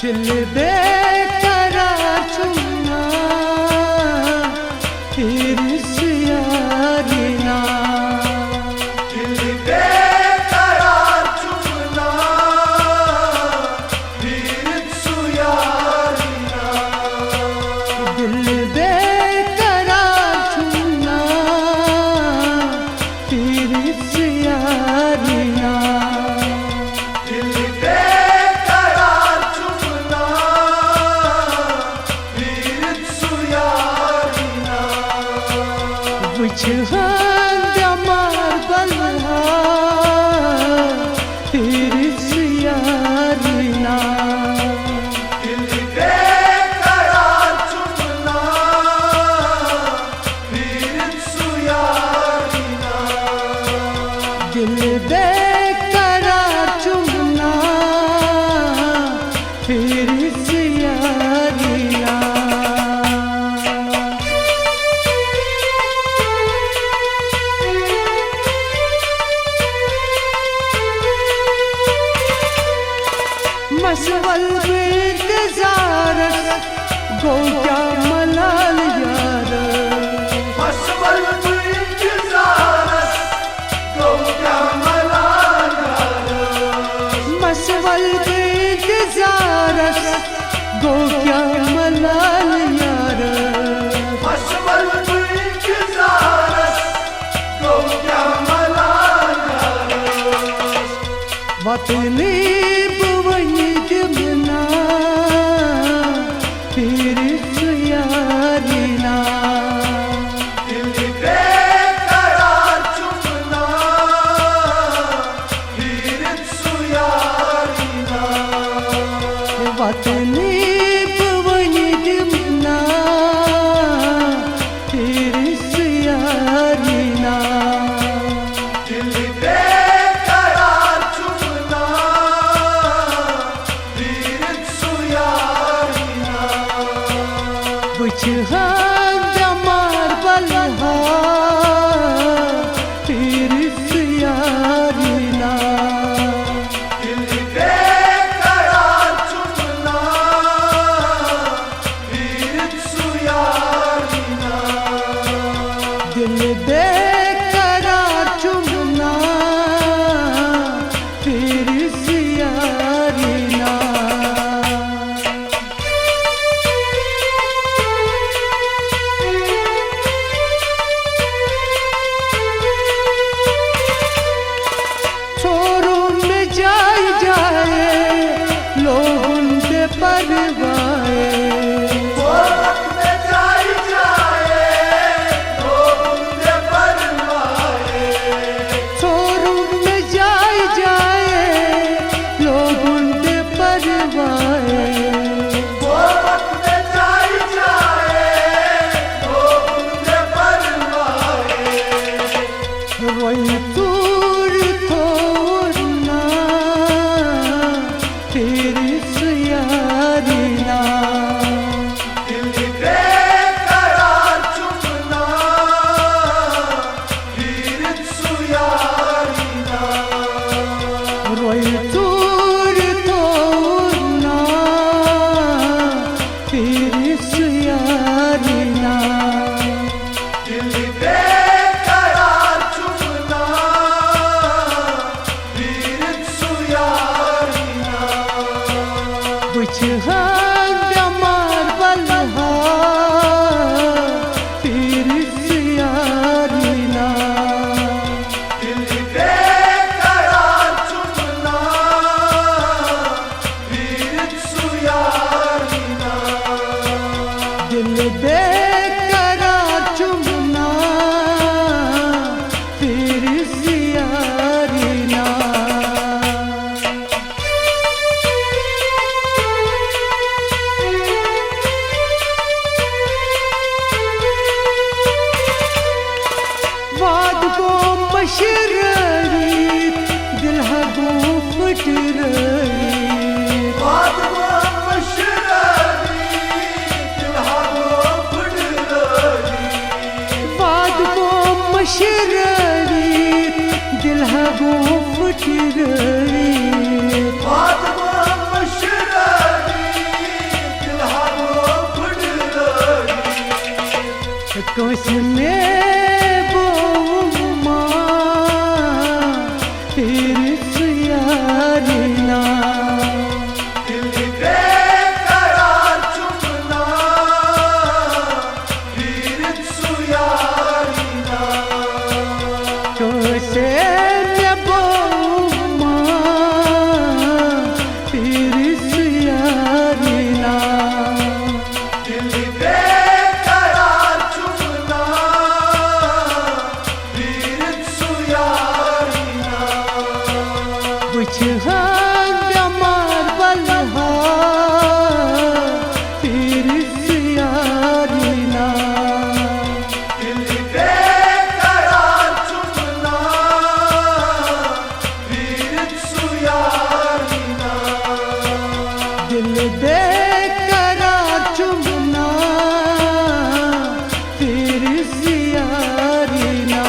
दिल बेकरार चुना फिर से यारी ना, दिल बेकरार चुना फिर से यारी ना, दिल बेकरार चुना फिर से यारी ना, दिल बेकरार चुना फिर से यारी ना, बुझान जमार बल्हा फिर से यारी ना, दिल बेकरार चुना फिर से यारी ना, दिल बेकरार चुना फिर से यारी ना। मसवल इंतजार गो क्या मलाल यार, मसवल इंतजार गो क्या मलाल यार, मसवल इंतजार गो क्या मलाल यार, मसवल इंतजार गो क्या मलाल यार, वतनी बुवनी जमुना फिर से यारी ना, दिल बेकरार चुना फिर से यारी ना, वतनी बुवनी जमुना फिर से यारी ना, दिल बेकरार चुना फिर से यारी ना, बुझान जमार बल्हा फिर से यारी ना, दिल बेकरार चुना फिर से यारी ना, दिल बेकरार चुना फिर से यारी ना। छोरों में जाए जाए लोगों के परवाए, सोरख में जाई जाए लोग उनके परवाए, छोरों में जाए जाए लोगों के परवाए, सोरख में जाई जाए लोग उनके परवाए, रोई तूर थोड़ना फिर से यारी ना, दिल बेकरार चुना फिर से यारी ना, रोई तूर थोड़ना फिर से यारी ना, दिल बेकरार चुना फिर से यारी ना, बुझान जमार बल्हा फिर से यारी ना, दिल बेकरार चुना फिर से यारी ना, दिल बेकरार चुना फिर से यारी ना। उसने वो माँ फिर यारी ना दिल बेकरार चुमना फिर सुयारी ना कैसे वो माँ फिर यारी ना दिल बेकरार चुमना फिर सुयारी ना कुछ हमार बलहा फिर यारी ना दिल बेकरार चुमना फिर सुयारी ना दिल दे करार चुमना फिर यारी ना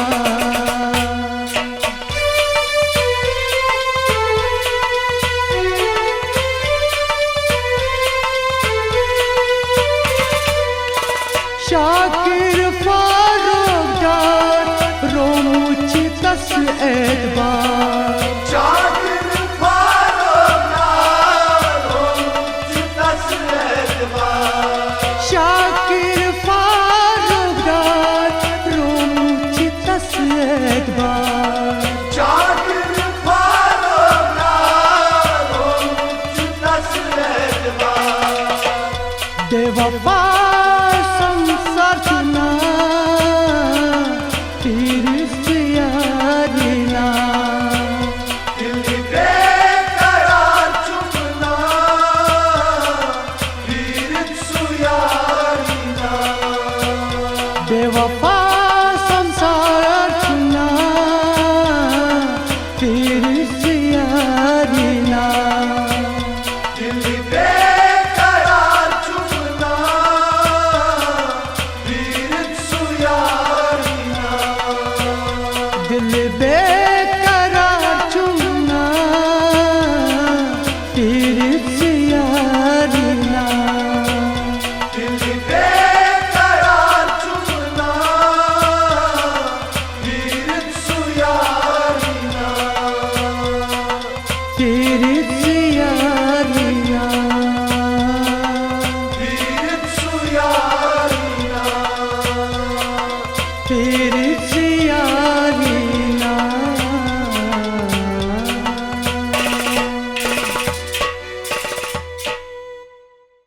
शाकिर फारूक डार रोमुची तस एतबार शाकिर फारूक डार रोमुची तस एतबार शाकिर फारूक डार रोमुची तस एतबार शाकिर फारूक डार रोमुची तस एतबार बेवफा